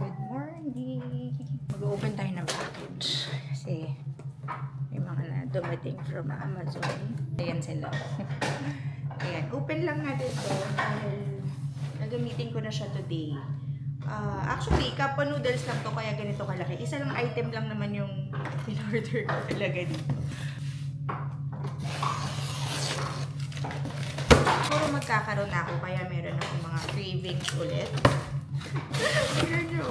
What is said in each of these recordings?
Good morning! Mag-open tayo ng package kasi may mga na dumating from Amazon. Ayan sila. Ayan, open lang natin ito dahil nagamitin ko na siya today. Actually, cup noodles lang to kaya ganito kalaki. Isa lang item lang naman yung in-order ko talaga dito. Puro magkakaroon ako kaya meron ako mga cravings ulit. Tignan nyo.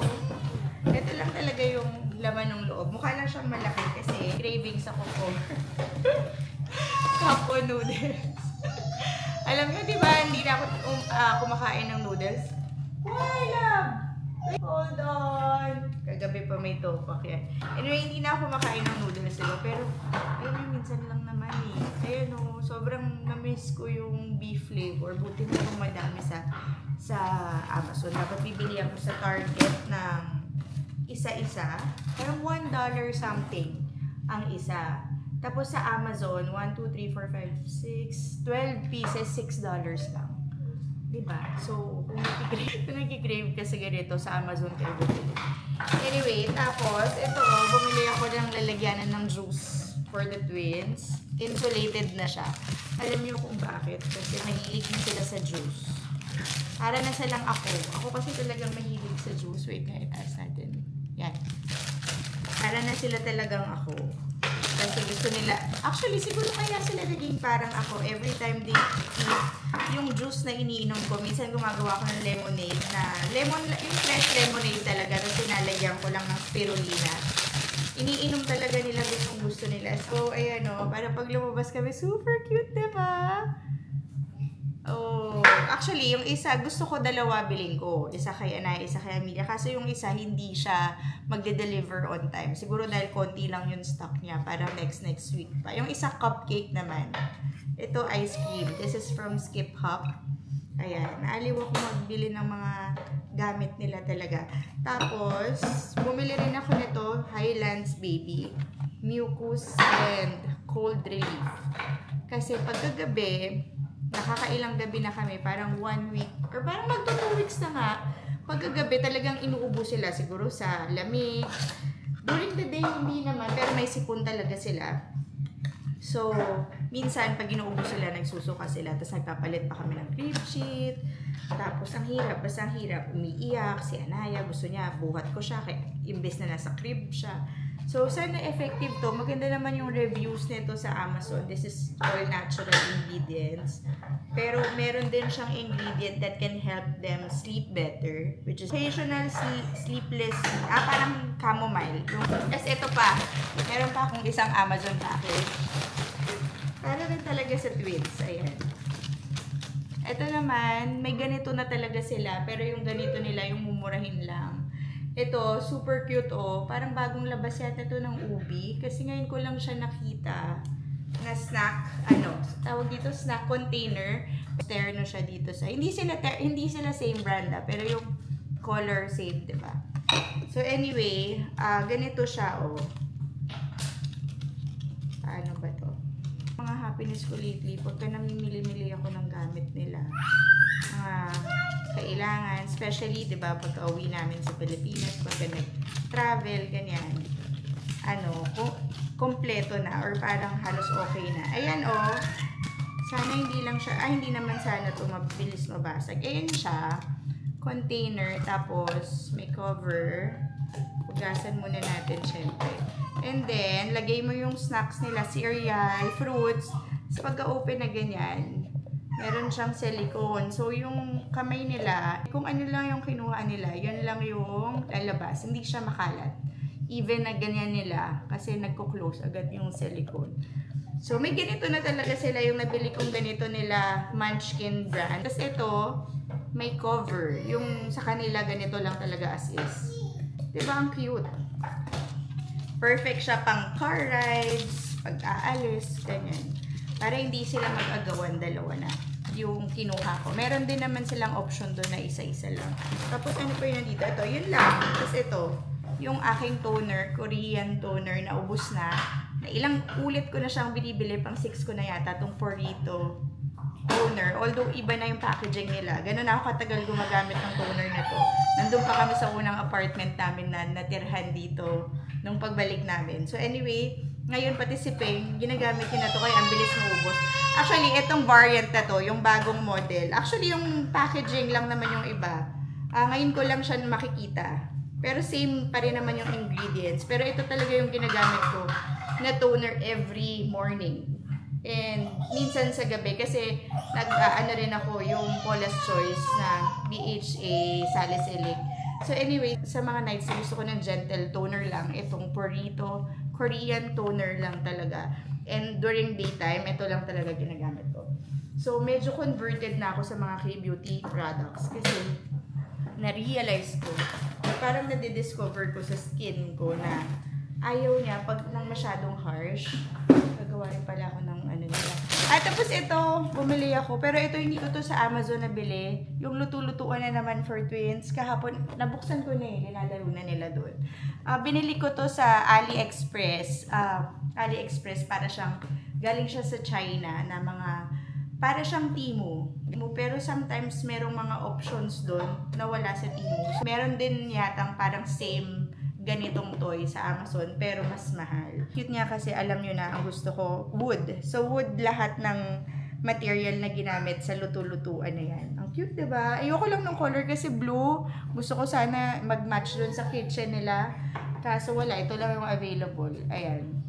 Ito lang talaga yung laman ng loob. Mukha lang siyang malaki kasi cravings ako for cup noodles. Alam nyo, di ba, hindi na ako kumakain ng noodles? Why, love? Hold on. Kagabi pa may topak yan. Anyway, hindi na ako kumakain ng noodles dito. Pero, ayun, minsan lang naman eh. Ayun o, sobrang na-miss ko yung beef flavor. Buti na kung madami sa Amazon. Dapat bibili ako sa Target ng isa-isa. Parang $1 something ang isa. Tapos sa Amazon, 1, 2, 3, 4, 5, 6, 12 pieces, $6 lang. Diba? So, kung nag-crave kasi ganito sa Amazon kayo bumili. Anyway, tapos, ito, bumili ako ng lalagyanan ng juice for the twins. Insulated na siya. Alam niyo kung bakit? Kasi mahilig na sila sa juice. Para na silang ako. Ako kasi talagang mahilig sa juice. Wait nga, itaas natin. Yan. Para na sila talagang ako. Kasi gusto nila, actually siguro kaya sila naging parang ako every time they eat yung juice na iniinom ko. Minsan gumagawa ko ng lemonade na, yung fresh lemonade talaga na sinalagyan ko lang ng spirulina. Iniinom talaga nila gusto nila. So, ayan o, para pag lumabas kami, super cute, diba? Oh, actually, yung isa, gusto ko dalawa bilhin ko. Isa kay Anay, isa kay Amelia. Kaso yung isa, hindi siya magde-deliver on time. Siguro dahil konti lang yung stock niya. Parang next week pa. Yung isa, cupcake naman. Ito, ice cream. This is from Skip Hop. Ayan. Naaliw ako magbili ng mga gamit nila talaga. Tapos, bumili rin ako nito, Highlands Baby. Mucus and cold relief. Kasi pagkagabi, nakakailang gabi na kami, parang 1 week, or parang magto 2 weeks na nga, pagkagabi talagang inuubo sila, siguro sa lamig. During the day, hindi naman, pero may sipon talaga sila. So, minsan, pag inuubo sila, nagsusuka sila, tapos nagpapalit pa kami ng crib sheet, tapos ang hirap, basta ang hirap, umiiyak, si Anaya, gusto niya, buhat ko siya, kaya imbes na nasa crib siya. So, sana effective to. Maganda naman yung reviews nito sa Amazon. This is all natural ingredients. Pero, meron din siyang ingredient that can help them sleep better. Which is occasional sleepless, parang chamomile. Kasi ito pa, meron pa akong isang Amazon package. Para rin talaga sa twins. Ayan. Ito naman, may ganito na talaga sila. Pero yung ganito nila, yung mumurahin lang. Ito, super cute oh. Parang bagong labas yata ito ng Ubi. Kasi ngayon ko lang siya nakita na snack, tawag dito snack container. Terno siya dito sa, hindi sila same brand pero yung color same, diba? So anyway, ganito siya oh. Paano ba to? Mga happiness ko lately, pagka namimili-mili ako ng gamit nila. Kailangan, especially, diba, pagka uwi namin sa Pilipinas, pagka nag-travel, ganyan, kompleto na, or parang halos okay na. Ayan, oh, sana hindi lang siya, hindi naman sana ito mabilis mabasag. Ayan siya, container, tapos may cover, hugasan muna natin, syempre. And then, lagay mo yung snacks nila, cereal, fruits, sa pagka-open na ganyan, meron siyang silicone. So, yung kamay nila, kung ano lang yung kinuha nila, yun lang yung lalabas. Hindi siya makalat. Even na ganyan nila, kasi nagko-close agad yung silicone. So, may ganito na talaga sila. Yung nabili kong ganito nila, Munchkin brand. Tapos ito, may cover. Yung sa kanila, ganito lang talaga as is. Diba? Ang cute. Perfect siya pang car rides, pag-aalis, ganyan. Para hindi sila mag-agawan, dalawa na yung kinuha ko. Meron din naman silang option doon na isa-isa lang. Tapos ano pa yun dito? Ito, yun lang. Tapos ito, yung aking toner, Korean toner na ubos na. Na ilang ulit ko na siyang binibili, pang 6 ko na yata, itong Porito toner. Although iba na yung packaging nila. Ganun ako katagal gumagamit ng toner na to. Nandun pa kami sa unang apartment namin na natirhan dito nung pagbalik namin. So anyway, ngayon pati si Peng, ginagamit niya na to kaya ang bilis maubos. Actually, itong variant na to, yung bagong model. Actually, yung packaging lang naman yung iba. Ngayon ko lang siya makikita. Pero same pa rin naman yung ingredients. Pero ito talaga yung ginagamit ko na toner every morning. And minsan sa gabi kasi nag-ano rin ako yung Paula's Choice na BHA salicylic. So anyway, sa mga nights gusto ko ng gentle toner lang. Itong Purito Korean toner lang talaga. And during daytime, ito lang talaga ginagamit ko. So medyo converted na ako sa mga K-beauty products kasi na-realize ko na parang nadidiscover ko sa skin ko na ayaw niya pag nang masyadong harsh. Gagawa rin pala ako ng ano nila. At tapos ito, bumili ako. Pero ito hindi ko to sa Amazon nabili. Yung luto-lutuan na naman for twins. Kahapon, nabuksan ko na eh. Nilalaro na nila doon. Binili ko to sa AliExpress. AliExpress para siyang, galing siya sa China na mga, para siyang Temu. Pero sometimes merong mga options doon na wala sa Temu. Meron din yatang parang same ganitong toy sa Amazon pero mas mahal. Cute nga kasi alam nyo na ang gusto ko, wood. So wood lahat ng material na ginamit sa luto-lutuan na yan. Ang cute, diba? Ayoko lang ng color kasi blue. Gusto ko sana mag-match dun sa kitchen nila. Kaso wala, ito lang yung available. Ayan.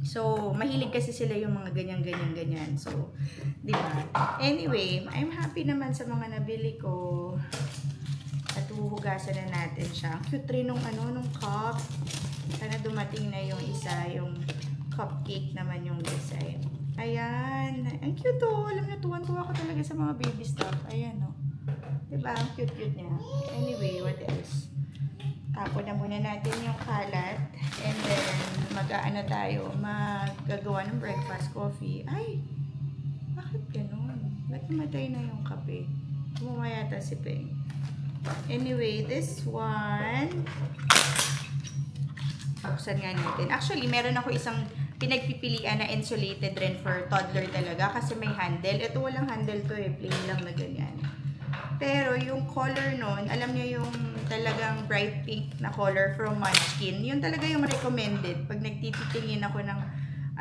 So, mahilig kasi sila yung mga ganyan-ganyan-ganyan. So, diba? Anyway, I'm happy naman sa mga nabili ko. At huhugasan na natin siya. Ang cute rin nung nung cup. Sana dumating na yung isa, yung cupcake naman yung design. Ayan. Ang cute oh. Alam niyo, tuwan-tuwa ako talaga sa mga baby stuff. Ayan oh. Diba? Ang cute-cute niya. Anyway, what else? Tapon na muna natin yung kalat. And then, mag-aano tayo. Maggagawa ng breakfast coffee. Ay! Bakit ganun? Ba't namatay na yung kape? Bumaya yata si Peng. Anyway, this one, buksan nga natin. Actually, meron ako isang pinagpipilian na insulated rin for toddler talaga kasi may handle. Ito walang handle to eh, plain lang na ganyan. Pero yung color nun, alam niyo yung talagang bright pink na color from Munchkin, yun talaga yung recommended pag nagtititingin ako ng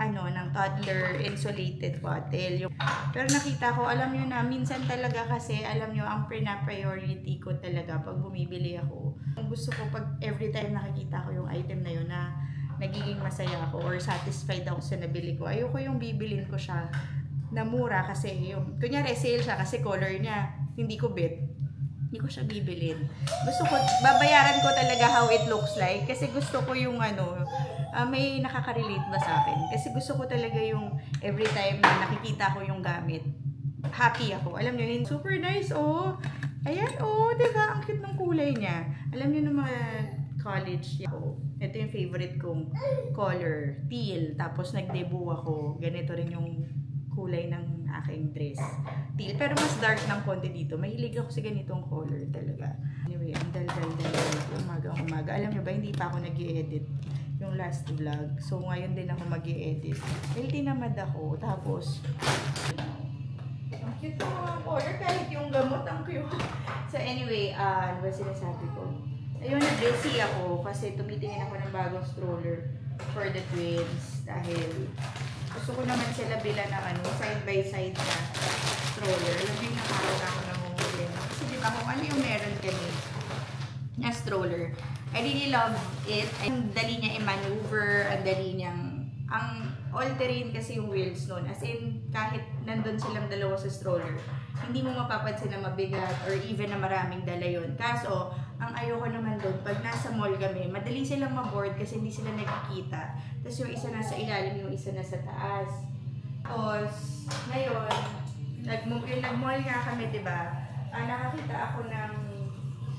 ng toddler insulated bottle. Pero nakita ko, alam nyo na, minsan talaga kasi, alam nyo, ang priority ko talaga pag bumibili ako. Ang gusto ko pag every time nakikita ko yung item na yun na nagiging masaya ako or satisfied ako sa nabili ko. Ayoko yung bibilin ko siya na mura kasi yung, kunyari sale siya kasi color niya, hindi ko bet. Hindi ko siya bibilin. Gusto ko, babayaran ko talaga how it looks like kasi gusto ko yung may nakaka-relate ba sa akin? Kasi gusto ko talaga yung every time na nakikita ko yung gamit, happy ako. Alam nyo, yun, super nice, oh. Ayan, oh, diba? Ang cute ng kulay niya. Alam nyo ng mga college, oh, ito yung favorite kong color, teal. Tapos nag-debut ako, ganito rin yung kulay ng aking dress. Teal, pero mas dark ng konti dito. Mahilig ako sa ganitong color talaga. Anyway, ang dal-dal-dal, umaga. Alam nyo ba, hindi pa ako nag-i-edit yung last vlog. So, ngayon din ako mag-i-edit. Dahil tinamad ako. Tapos, ang cute ng mga color. Kahit yung gamot, ang cute. So, anyway, ano ba sinasabi ko? Ayun, na-busy ako kasi tumitingin ako ng bagong stroller for the twins. Dahil gusto ko naman sila bila ng side-by-side na stroller. Alam mo yung nakaraw na ako namumuli. Kasi di ba kung ano yung meron kami na stroller. I really love it. Ang dali niya i-maneuver, ang dali niyang, ang all-terrain kasi yung wheels nun. As in, kahit nandun silang dalawa sa stroller, hindi mo mapapansin na mabigat or even na maraming dala yun. Kaso, ang ayoko naman doon, pag nasa mall kami, madali silang maboard kasi hindi sila nagkikita. Tapos yung isa nasa ilalim, yung isa nasa taas. Tapos, ngayon, nag-mall nga kami, diba? Nakakita ako ng,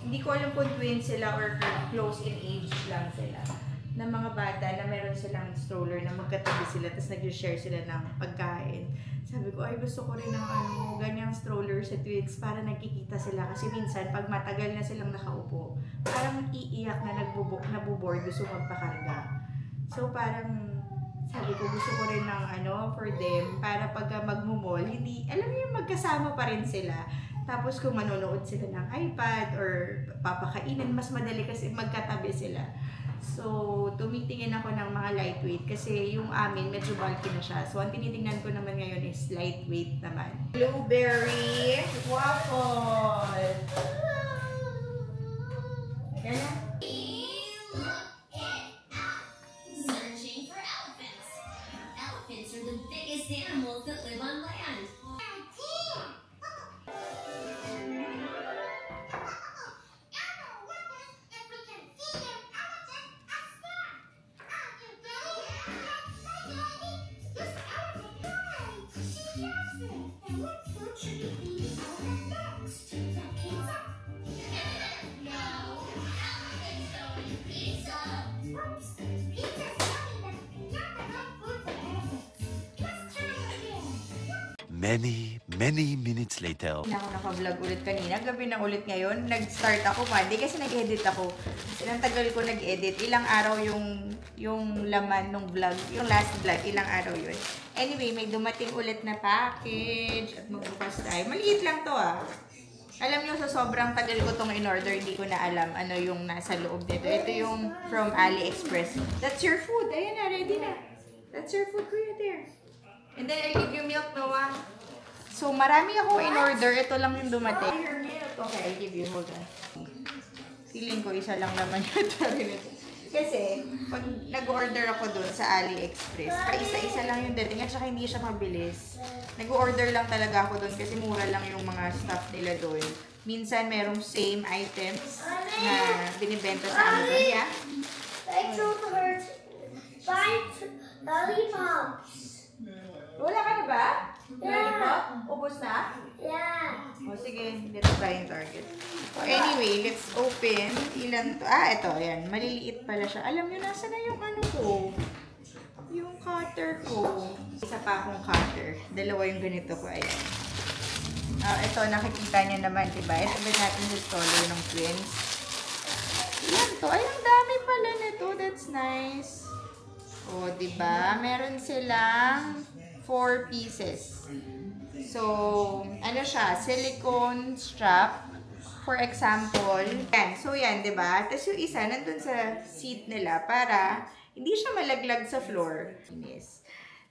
hindi ko alam kung twins sila or close in age lang sila, na mga bata na meron silang stroller na magkatabi sila tapos nag-share sila ng pagkain. Sabi ko, ay gusto ko rin ng ganyang stroller sa twins para nagkikita sila kasi minsan pag matagal na silang nakaupo, parang iiyak na nabuboard, gusto magpakarga. So parang Sabi ko, gusto ko rin ng for them, para pag magmumol, hindi, alam mo yung magkasama pa rin sila. Tapos kung manonood sila ng iPad or papakainin, mas madali kasi magkatabi sila. So, tumitingin ako ng mga lightweight kasi yung amin, medyo bulky na siya. So, ang tinitingnan ko naman ngayon is lightweight naman. Blueberry waffle! Yan. Are the biggest animals that live on land. Many minutes later. Hindi ako naka-vlog ulit kanina. Gabi na ulit ngayon. Nag-start ako Monday kasi nag-edit ako. Ilang tagal ko nag-edit. Ilang araw yung laman ng vlog. Yung last vlog, ilang araw yun. Anyway, may dumating ulit na package. At magbukas tayo. Maliit lang to Alam nyo, sa sobrang tagal ko tong in-order, hindi ko na alam ano yung nasa loob nito. Ito yung from AliExpress. That's your food. Ayan na, ready na. That's your food, kuya, there. And then I'll give you milk, Noah. So, marami ako in-order. Ito lang yung dumating. Your milk. Okay, I'll give you. Hold on. Feeling ko isa lang naman yung kasi, pag nag-order ako dun sa AliExpress, isa-isa lang yung dating at saka hindi siya mabilis. Nag-order lang talaga ako dun kasi mura lang yung mga stuff nila dun. Minsan, merong same items na binibenta sa Amazon. Yeah? I told her to buy lollipops. Wala ka na ba? Yeah. Ubus na? Yeah. O sige, let's buy in Target. So anyway, let's open. Ilan to? Ito, ayan. Maliliit pala siya. Alam nyo, nasa na yung ko? Yung cutter ko. Isa pa akong cutter. Dalawa yung ganito ko. Ayan. Ito, nakikita nyo naman, diba? Ito ba natin sa stroller ng twins? Ayan to. Ay, ang dami pala nito. That's nice. O, diba? Meron silang 4 pieces. So, ano siya? Silicone strap. For example. Yan. So, yan, diba? Tapos yung isa, nandun sa seat nila para hindi siya malaglag sa floor. Yes.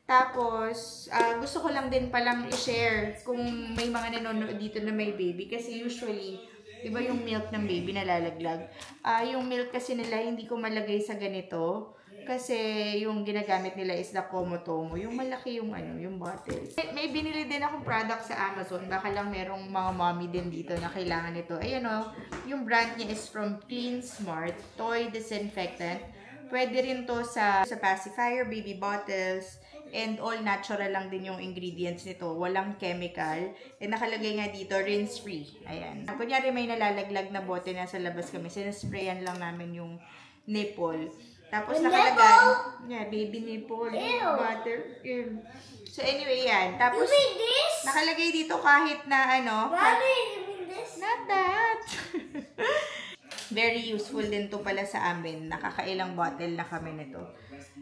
Tapos, gusto ko lang din palang i-share kung may mga nanonood dito na may baby. Kasi usually, diba yung milk ng baby nalalaglag? Yung milk kasi nila, hindi ko malagay sa ganito. Kasi yung ginagamit nila is the Comotomo. Yung malaki yung yung bottle. May binili din akong product sa Amazon. Baka lang merong mga mommy din dito na kailangan nito. Ayan yung brand niya is from Clean Smart Toy Disinfectant. Pwede rin to sa pacifier, baby bottles, and all natural lang din yung ingredients nito. Walang chemical. And nakalagay nga dito, rinse-free. Ayan. Kunyari may nalalaglag na bote na sa labas kami. Sinasprayan lang namin yung nipple. Tapos nakalagay, baby nipple, butter, So anyway, yan. Tapos, nakalagay dito kahit na not that. Very useful din to pala sa amin. Nakakailang bottle na kami nito.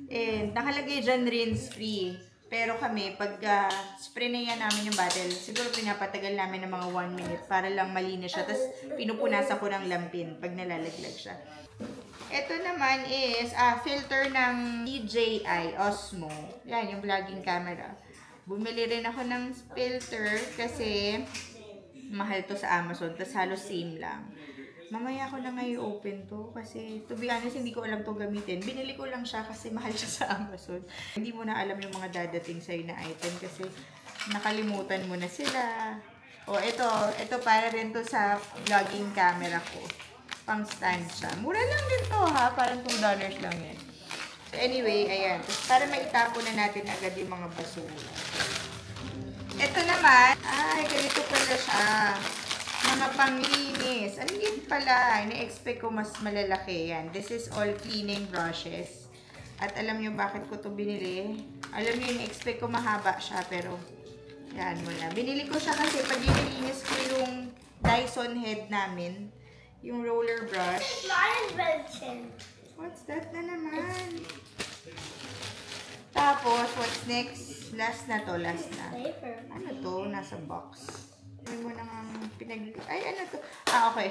And nakalagay dyan rinse-free. Pero kami, pag spray na yan namin yung bottle, siguro pinapatagal namin ng mga 1 minute para lang malinis siya. Tapos pinupunasan ko ng lampin pag nalalaglag siya. Ito naman is filter ng DJI Osmo. Yan, yung vlogging camera. Bumili rin ako ng filter kasi mahal to sa Amazon. Tapos halos same lang. Mamaya ko na ngayon open to kasi to be honest, hindi ko alam to gamitin. Binili ko lang siya kasi mahal siya sa Amazon. Hindi mo na alam yung mga dadating sa'yo na item kasi nakalimutan mo na sila. O, ito para rin to sa vlogging camera ko. Pang stand siya. Mura lang din to ha. Parang $2 lang yan. So anyway, ayan. Tapos para maitapon na natin agad yung mga basura. Ito naman, ganito pala siya. Mga panglinis. Ang liit pala. Ina-expect ko mas malalaki yan. This is all cleaning brushes. At alam nyo bakit ko to binili? Alam nyo, ina-expect ko mahaba siya. Pero, yan mo na. Binili ko siya kasi pag nilinis ko yung Dyson head namin, yung roller brush. My invention. What's that na naman? Tapos, what's next? Last na to, last na. Paper. Ano to? Nasa box. May mo nang Ay, ano to? Okay.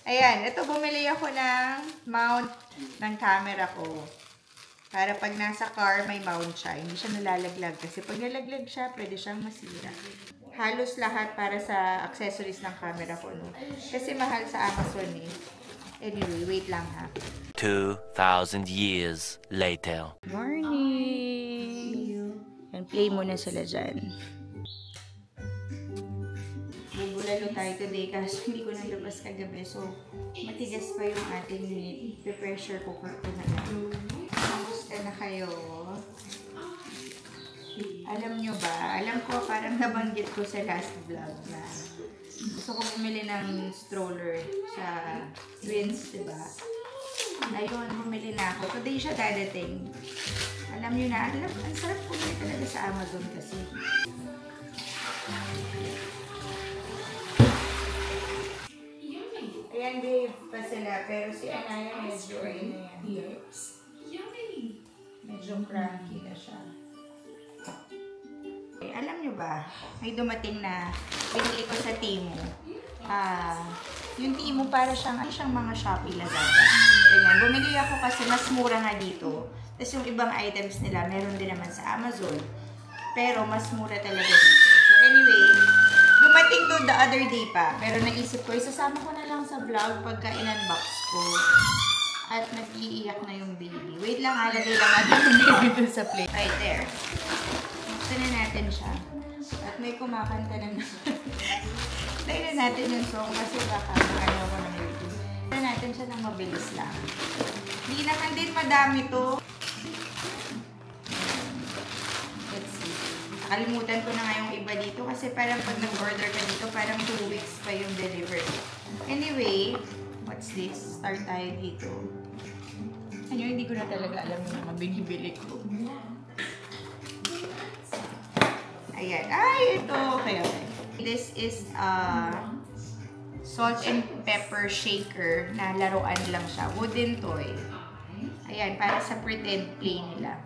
Ayan, ito bumili ako ng mount ng camera ko. Para pag nasa car, may mount siya. Hindi siya nalalaglag. Kasi pag nalaglag siya, pwede siyang masira. Halos lahat para sa accessories ng camera ko, no? Kasi mahal sa Amazon, eh. Anyway, wait lang, ha? 2,000 years later. Morning! And play muna sila dyan. Bubulalo tayo today kasi hindi ko nalabas kagabi. So, matigas pa yung ating meat. Pressure cooker ko na yan. Kamusta na kayo? Alam nyo ba? Alam ko parang nabanggit ko sa last vlog na gusto ko bumili ng stroller sa Twins, diba? Ayun, bumili na ako. Today siya dadating. Alam nyo na, ang sarap bumili talaga sa Amazon kasi. Ayan, babe, pa sila. Pero si Anaya medyo ayun na yan. Medyo cranky na siya. Okay, alam nyo ba, may dumating na binili ko sa Temu. Yung Temu para siyang mga Shopee Lazada. Ganyan. Bumili ako kasi mas mura nga dito. Tapos yung ibang items nila, meron din naman sa Amazon. Pero mas mura talaga dito. So anyway, dumating to the other day pa. Pero naisip ko, isasama ko na lang sa vlog pagka in-unbox ko. At nag-iiyak na yung baby. Wait lang, lagay lang natin yung baby dun sa plate. Right there. Buksan na natin siya. At may kumakanta na naman. Tayo na natin yung song kasi baka ano ko ng baby. Tayo natin siya ng mabilis lang. Hindi naman din madami to. Let's see. Nakalimutan ko na nga yung iba dito kasi parang pag nag-order ka dito, parang 2 weeks pa yung delivery. Anyway, what's this? Start tayo dito. Ano, hindi ko na talaga alam yung mga binibili ko. Ayan. Ay, ito. Okay. This is salt and pepper shaker na laruan lang siya. Wooden toy. Ayan, para sa pretend play nila.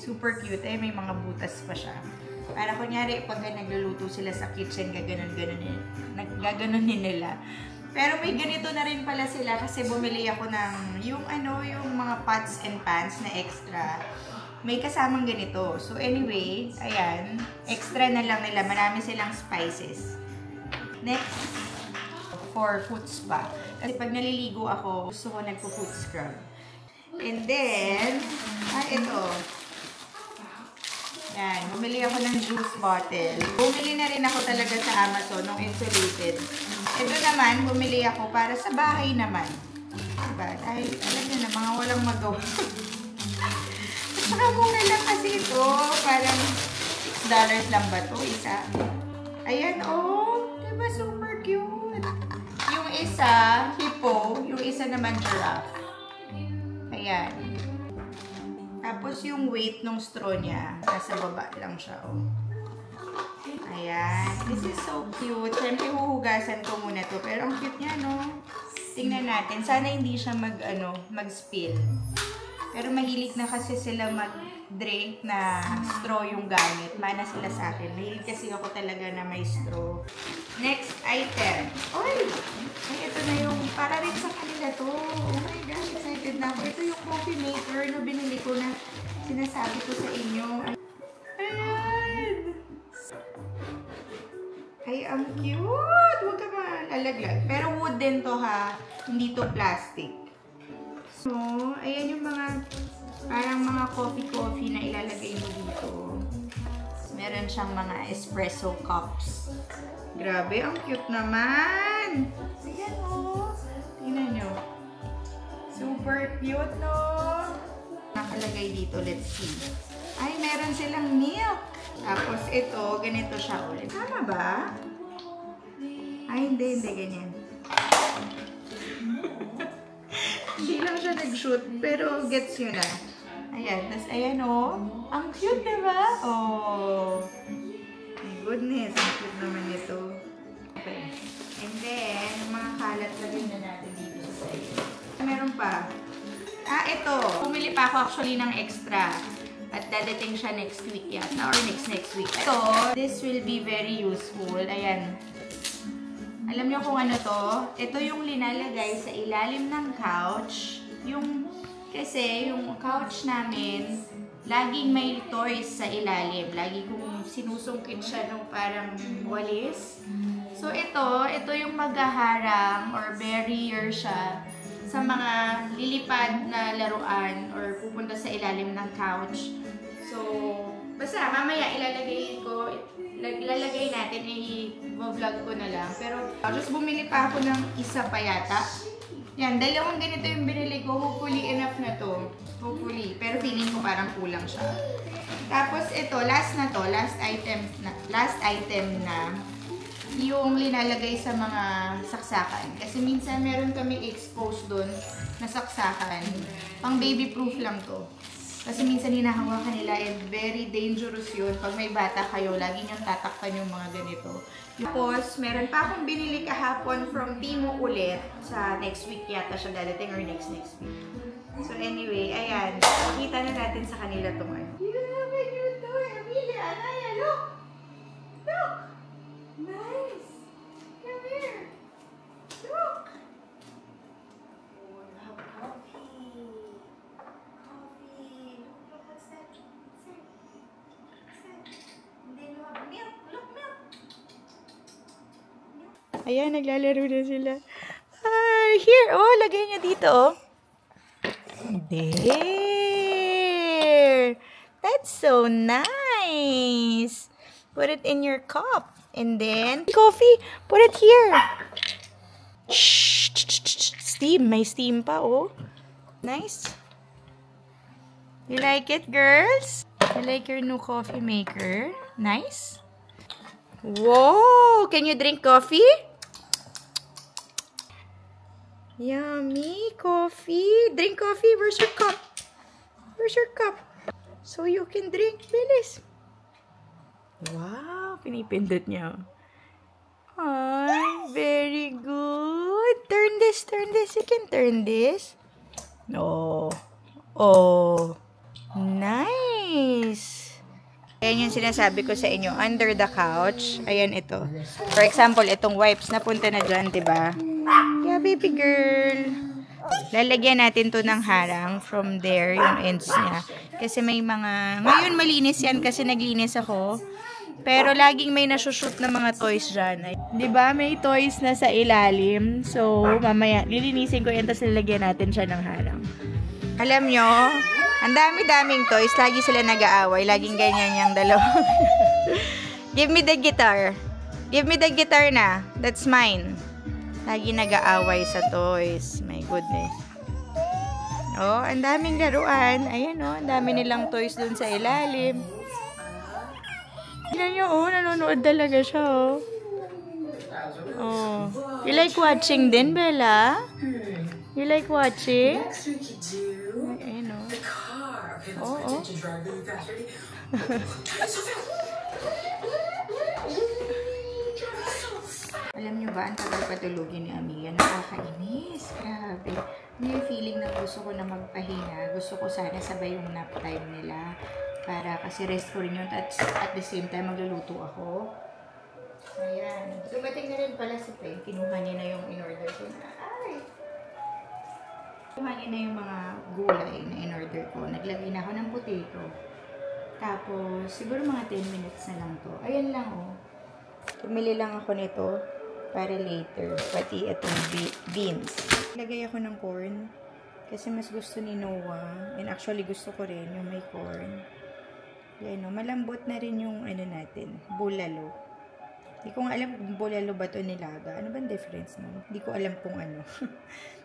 Super cute. May mga butas pa siya. Para kunyari, pag nagluluto sila sa kitchen, gaganon nila. Pero may ganito na rin pala sila kasi bumili ako ng yung mga pots and pans na extra. May kasamang ganito. So anyway, ayan, extra na lang nila. Marami silang spices. Next, for foot spa. Kasi pag naliligo ako, gusto ko nagpo-foot scrub. And then, ito. Yan, bumili ako ng juice bottle. Bumili na rin ako talaga sa Amazon ng insulated. Ito naman, bumili ako para sa bahay naman. Diba? Dahil, alam nyo na, mga walang magawa. Saka mura lang kasi ito. Parang $6 lang ba ito? Isa. Ayan, oh. Diba? Super cute. Yung isa, hippo. Yung isa naman, giraffe. Ayan. Tapos yung weight ng straw niya, nasa baba lang siya, oh. Ayan. This is so cute. Siyempre, huhugasan ko muna to. Pero ang cute niya, no? Tingnan natin. Sana hindi siya mag-spill. Pero mahilig na kasi sila mag-drink na straw yung gamit. Mana sila sa akin. Mahilig kasi ako talaga na may straw. Next item. Oy! Ay, ito na yung, para rin sa kanila to. Oh my gosh, excited na ako. Ito yung coffee maker na binili ko na sinasabi ko sa inyo. Ayan! Ay, ang cute! Huwag ka malalaglag. Pero wood din to, ha? Hindi to plastic. So, ayan yung mga, parang mga coffee na ilalagay mo dito. Meron siyang mga espresso cups. Grabe, ang cute naman! Ayan, oh. Tingnan nyo. Super cute, no? Nakalagay dito, let's see. Ay, meron silang milk. Tapos ito, ganito siya ulit. Tama ba? Ay, hindi, ganyan. Hindi lang siya nag-shoot, pero gets yun na. Ayan, tas ayan, oh. Ang cute, diba? Oh. My goodness, ang cute naman ito. Okay. And then, mga kalat na rin na natin dito sa side. Meron pa. ito. Pumili pa ako actually ng extra. At dadating siya next week yata. Or next week. Ito, this will be very useful. Ayan. Alam niyo kung ano to? Ito yung linalagay sa ilalim ng couch. Kasi yung couch namin, laging may toys sa ilalim. Lagi kong sinusungkit siya ng parang walis. So ito yung maghaharang or barrier siya sa mga lilipad na laruan or pupunta sa ilalim ng couch. So, basta mamaya ilalagay natin, i-vlog ko na lang. Pero, just bumili pa ako ng isa pa yata. Yan, dalawang ganito yung binili ko. Hopefully, enough na to. Hopefully. Pero feeling ko parang kulang siya. Tapos, ito, last item na yung linalagay sa mga saksakan. Kasi minsan meron kami exposed doon na saksakan. Pang baby proof lang to. Kasi minsan hinahawakan nila and very dangerous yun. Pag may bata kayo, lagi niyang tatakpan yung mga ganito. Tapos, meron pa akong binili kahapon from Timo ulit. Sa next week yata siya dadating or next week. So anyway, ayan. Kita na natin sa kanila itong ano. Grabe yun to. Amelia, Anaya, look! Look! Nice! Come here! Look! Oh, you have coffee! Coffee! Look, what's that? What's that? And then you have milk! Look, milk! Ayan, naglalaro na sila. Ay, here! Oh, lagay niya dito, oh. There! That's so nice! Put it in your cup. And then, coffee, put it here. Shh, steam. May steam pa, oh. Nice. You like it, girls? You like your new coffee maker? Nice. Whoa! Can you drink coffee? Yummy coffee. Drink coffee. Where's your cup? Where's your cup? So you can drink. Bilis. Wow, pinipindot niya. Ay, very good. Turn this. You can turn this. Oh. Oh. Nice. Ayan yung sinasabi ko sa inyo. Under the couch. Ayan ito. For example, itong wipes napunta na dyan, diba? Yeah, baby girl. Lalagyan natin to ng harang from there, yung ends niya. Kasi may mga... Ngayon malinis yan kasi naglinis ako. Pero laging may nasushoot na mga toys dyan. Diba? May toys na sa ilalim. So, mamaya, lilinisin ko yan, tapos lalagyan natin siya ng harang. Alam nyo, ang dami-daming toys. Lagi sila nag-aaway. Laging ganyan yung dalawa. Give me the guitar. Give me the guitar na. That's mine. Lagi nag-aaway sa toys. My goodness. Oh, ang daming laruan. Ayan oh, ang dami nilang toys dun sa ilalim. Tignan nyo, oh, nanonood talaga siya, oh. Oh. You like watching din, Bella? You like watching? Ayan, oh. Oh, oh. Alam nyo ba, ang tagal patulugin ni Amelia. Nakakainis. Grabe. Yung feeling na gusto ko na magpahinga. Gusto ko sana sabay yung nap time nila. Para kasi rest ko rin yun. At the same time, magluluto ako. Ayan. Dumating na rin pala si Pen. Kinuha niya na yung in-order ko na. Ay! Kinuha niya na yung mga gulay na in-order ko. Naglagay na ako ng potato. Tapos, siguro mga 10 minutes na lang to. Ayan lang, oh. Pumili lang ako nito para later. Pati itong beans. Lagay ako ng corn. Kasi mas gusto ni Noah. And actually, gusto ko rin yung may corn. Yan, no? Malambot na rin yung ano natin, bulalo. Hindi ko nga alam kung bulalo ba ito nilaga. Ano ba ang difference mo? Hindi ko alam kung ano.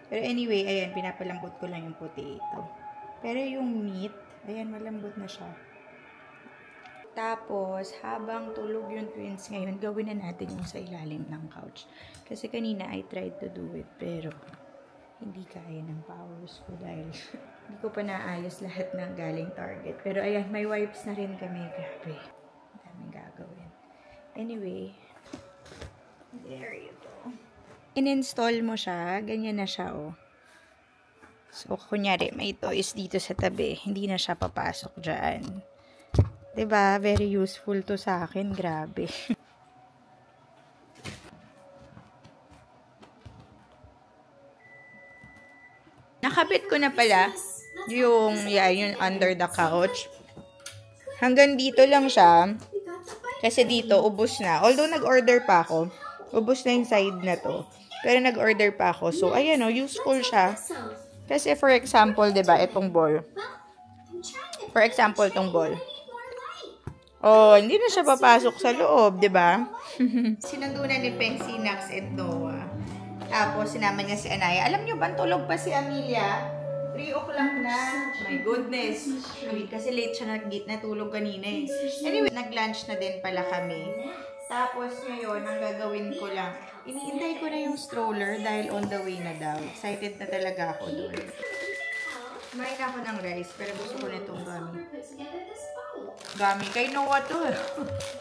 Pero anyway, ayan, pinapalambot ko lang yung potato. Pero yung meat, ayan, malambot na siya. Tapos, habang tulog yung twins ngayon, gawin na natin yung sa ilalim ng couch. Kasi kanina, I tried to do it, pero hindi kaya ng powers ko dahil hindi ko pa naayos lahat ng galing Target. Pero ayan, may wipes na rin kami. Grabe. Ang daming gagawin. Anyway, there you go. In-install mo siya. Ganyan na siya, oh. So, kunyari, may toys dito sa tabi. Hindi na siya papasok dyan. Diba? Very useful to sa akin. Grabe. Nakabit ko na pala yung under the couch. Hanggang dito lang siya. Kasi dito, ubos na. Although, nag-order pa ako. Ubos na yung side na to. Pero nag-order pa ako. So, ayan o, useful siya. Kasi, for example, diba, itong ball. For example, itong ball. Oh, hindi na siya papasok sa loob, diba? Sinundunan ni Peng si Nax and Noah. Tapos, sinama niya si Anaya. Alam niyo ba, tulog pa si Amelia? 3 o'clock na. My goodness. Kasi late siya natulog kanina eh. Anyway, nag-lunch na din pala kami. Tapos ngayon, ang gagawin ko lang, iniintay ko na yung stroller dahil on the way na daw. Excited na talaga ako doon. Kumain ako ng rice, pero gusto ko na itong gami. Gami. Kay Noah to.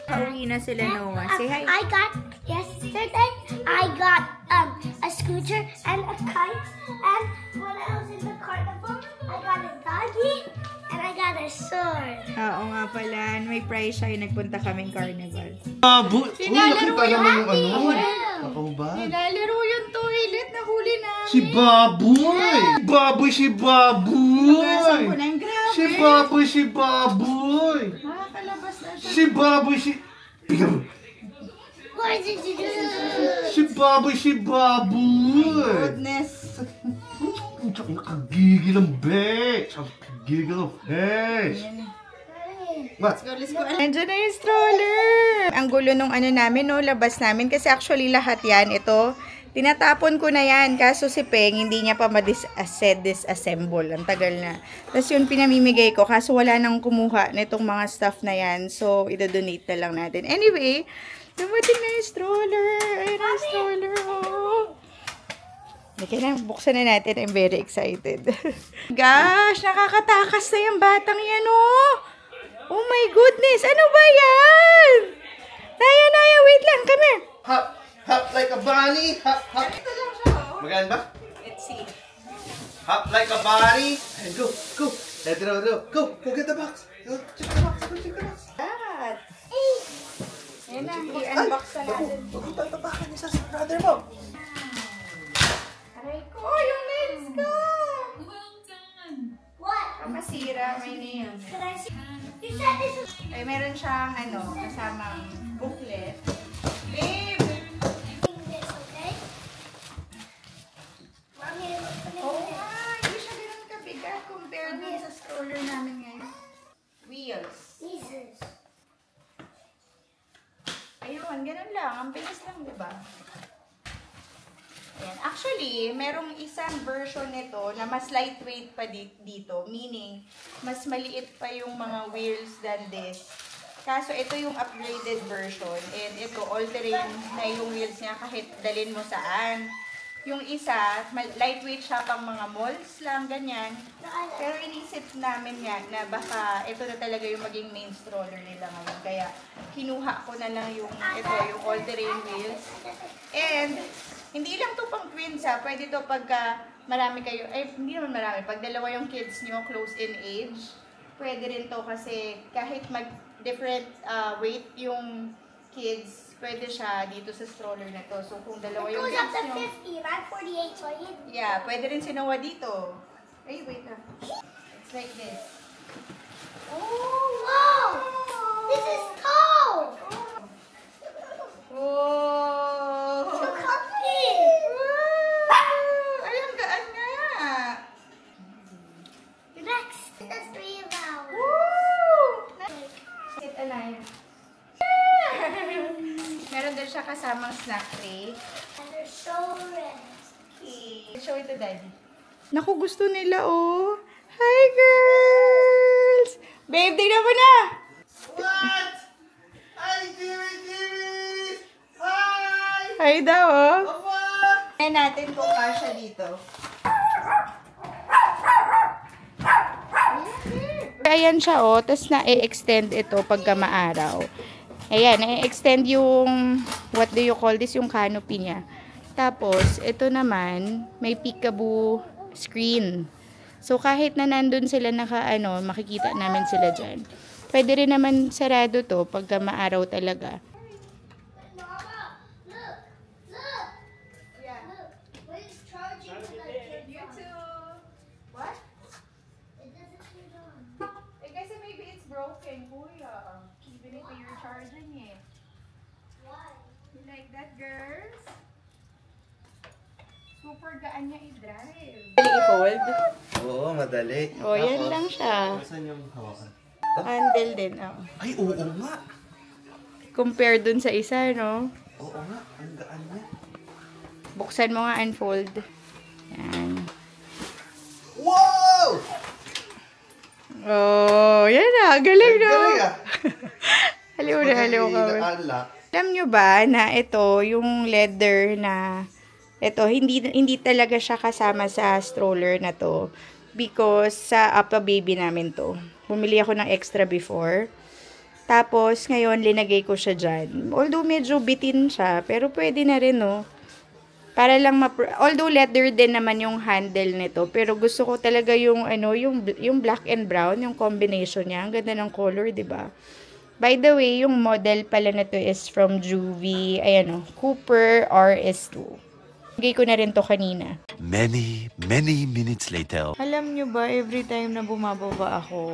Pauwi na sila, Noah. Say hi. Yesterday, I got a scooter and a kite. And when I was in the carnival, I got a doggy and I got a sword. Oo nga pala. May prize siya yung nagpunta kaming carnival. Nakita naman yung ano. Ako ba? Nilalaro yung toilet. Nahuli na. Si Baboy! Si Baboy! Nagasan ko na yung grabe. Si Baboy! Makakalabas na siya. Si Baboy! What did you do? Si Baboy! Goodness. Putak, nakagigil ang besh! Nakagigil ang besh! What? Let's go. Nandiyan na yung stroller. Ang gulo nung ano namin, no, labas namin. Kasi actually lahat yan, ito, tinatapon ko na yan. Kaso si Peng, hindi niya pa disassemble. Ang tagal na. Tapos yun, pinamimigay ko. Kaso wala nang kumuha nitong mga stuff na yan. So, idodonate na lang natin. Anyway, dumating na yung stroller. Ayun na yung stroller. Oh. Okay na, buksan na natin. I'm very excited. Gosh, nakakatakas na yung batang yan, oh. Oh my goodness! Ano ba yan? Naya, wait lang. Come here. Hop like a bunny. Hop. Ito lang siya, oh. Maganda ba? Let's see. Hop like a bunny. And go. Go get the box. Go check the box. That. Ayan na, i-unbox na natin. Huwag tatapakan niya sa brother mo. Aray ko, yung nails ko! What? Masira, may nails. Can I see? You said this was... Ay, meron siyang, kasamang booklet. Babe! this, okay? Mommy, Oo nga, hindi siya ganun kabigat compared dun sa stroller namin ngayon. Wheels. Jesus. Ayun, ganun lang. Ang bilis lang, diba? Ayan. Actually, merong isang version nito na mas lightweight pa dito. Meaning, mas maliit pa yung mga wheels than this. Kaso, ito yung upgraded version. And ito, all-terrain na yung wheels niya kahit dalhin mo saan. Yung isa, lightweight siya pang mga malls lang, ganyan. Pero inisip namin nga na baka ito na talaga yung maging main stroller nila ngayon. Kaya, kinuha ko na lang yung all-terrain wheels. And, hindi lang to pang twins ha. Pwede to pagka marami kayo, hindi naman marami. Pag dalawa yung kids nyo close in age, pwede rin to kasi kahit mag-different weight yung kids, pwede siya dito sa stroller na to. So, kung dalawa yung It goes up kids to nyo, 50. I'm 48, so I need... yeah, pwede rin si Noah dito. Ay, wait lang. It's like this. Oh, wow! This is tall! Oh! So comfy! Wow! Ay, ang gaan nga! Next, that's 3 of ours. Woo! Sit alive. Meron din siya kasamang snack tray. And they're so red. Okay. Show it to Daddy. Naku, gusto nila, oh. Hi, girls! Babe, tignan mo na! What? Hi, Jimmy! Hi! Hi daw, oh. What? Tignan natin kung kasya dito. Ayan siya, oh. Tapos na-extend ito pagka maaraw. Ayan, na-extend yung, what do you call this, yung canopy niya. Tapos, ito naman, may peekaboo screen. So, kahit na nandun sila makikita namin sila dyan. Pwede rin naman sarado to pagka maaraw talaga. Mama, look. Yeah. Look. When it's charging, You too. What? it doesn't turn on. Eh, kasi maybe it's broken, kuya. Even if you're charging it. Why? You like that, girls? Super gaan niya i-drive. Dali i-fold? Oo, madali. Oh, yan lang siya. Saan yung hawakan? Handle din, oh. Ay, oo nga. Compare dun sa isa, no? Oo nga, ang gaan niya. Buksan mo nga, unfold. Yan. Wow! Oh, yan na. Galing, no? Galing ah. Haliw na, haliw ka. Naka-unlock. Alam nyo ba na ito, yung leather na ito, hindi talaga siya kasama sa stroller na to. Because sa Appa Baby namin to. Bumili ako ng extra before. Tapos, ngayon, linagay ko siya dyan. Although, medyo bitin siya. Pero, pwede na rin, no? Para lang although, leather din naman yung handle nito. Pero, gusto ko talaga yung, yung black and brown, yung combination niya. Ang ganda ng color, diba? By the way, yung model pala na to is from Juvie. Ayan, Cooper RS2. Bigay ko na rin to kanina. Many minutes later. Alam nyo ba, every time na bumababa ako,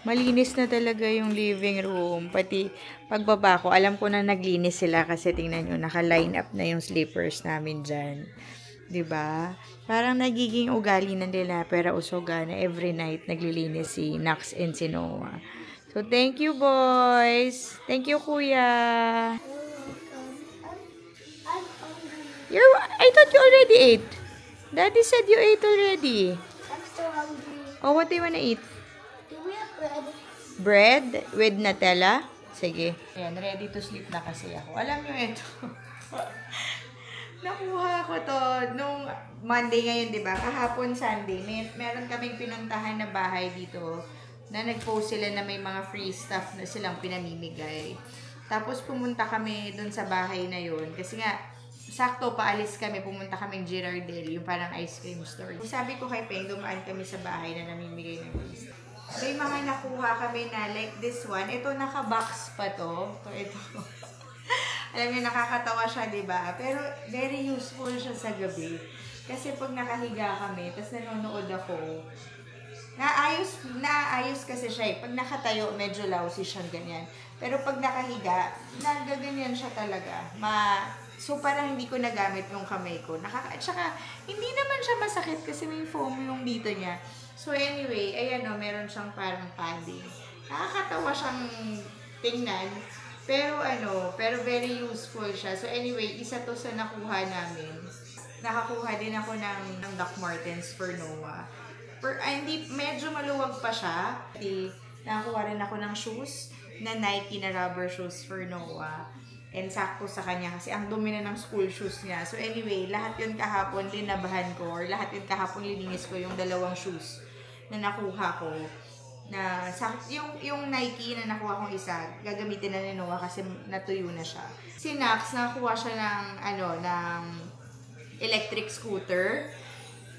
malinis na talaga yung living room. Pati pagbaba ko, alam ko na naglinis sila kasi tingnan nyo, naka-line up na yung slippers namin dyan. 'Di ba? Parang nagiging ugali na nila, pero usoga na every night naglilinis si Nax and si Noah. So, thank you, boys. Thank you, kuya. I thought you already ate. Daddy said you ate already. I'm still hungry. Oh, what do you wanna eat? Do we have bread? Bread with Nutella? Sige. Ayan, ready to sleep na kasi ako. Alam nyo ito. Nakuha ko to nung Monday ngayon, di ba? Kahapon Sunday, meron kaming pinuntahan na bahay dito na nag-post sila na may mga free stuff na silang pinamimigay. Tapos pumunta kami dun sa bahay na yun. Kasi nga, sakto, paalis kami, pumunta kaming Girardel, yung parang ice cream store. Sabi ko kay Peng, dumaan kami sa bahay na namimigay ng list. May mga nakuha kami na like this one. Ito, naka-box pa to. Ito. Alam niyo, nakakatawa siya, diba? Pero very useful siya sa gabi. Kasi pag nakahiga kami, tapos nanonood ako, naayos kasi siya eh. Pag nakatayo, medyo lousy siyang ganyan. Pero pag nakahiga, nagaganyan siya talaga. So, parang hindi ko nagamit yung kamay ko. At saka, hindi naman siya masakit kasi may foam yung dito niya. So, anyway, ayan o, meron siyang parang padding. Nakakatawa siyang tingnan. Pero very useful siya. So, anyway, isa to sa nakuha namin. Nakakuha din ako ng Doc Martens for Noah. Medyo maluwag pa siya. Nakakuha rin ako ng shoes na Nike na rubber shoes for Noah. And sakto sa kanya kasi ang dumi na ng school shoes niya. So anyway, lahat yun kahapon linabahan ko or lahat yun kahapon lininis ko yung dalawang shoes na nakuha ko. Na yung Nike na nakuha kong isa, gagamitin na ni Noah kasi natuyo na siya. Si Nax, nakuha siya ng electric scooter.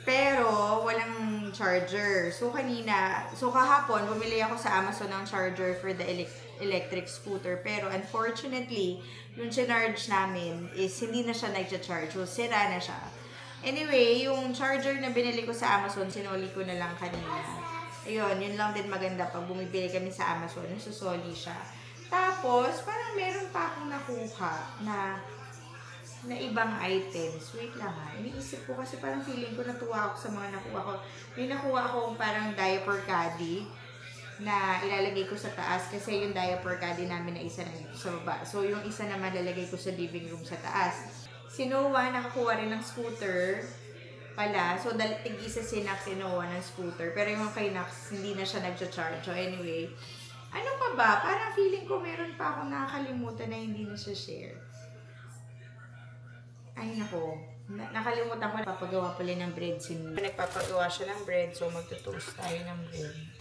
Pero walang charger. So kahapon bumili ako sa Amazon ng charger for the electric scooter. Pero unfortunately, yung charge namin is hindi na siya nag-charge. So sira na siya. Anyway, yung charger na binili ko sa Amazon, sinoli ko na lang kanina. Ayun, yun lang din maganda pag bumibili kami sa Amazon, nasusoli siya. Tapos, parang meron pa akong nakuha na ibang items. Wait lang ha. Iniisip ko kasi parang feeling ko natuwa ako sa mga nakuha ko. May nakuha akong parang diaper caddy na ilalagay ko sa taas kasi yung diaper caddy namin na isa na sa baba. So, yung isa naman lalagay ko sa living room sa taas. Si Noah, nakakuha rin ng scooter pala. So, tig-isa si Nax si Noah ng scooter. Pero yung kay Nax, hindi na siya nag-charge. So, anyway, ano pa ba? Parang feeling ko meron pa akong nakakalimutan na hindi na siya share. Ay, nako. Nakalimutan ko, nagpapagawa pala ng bread. Nagpapagawa siya ng bread, so magtutoast tayo ng bread.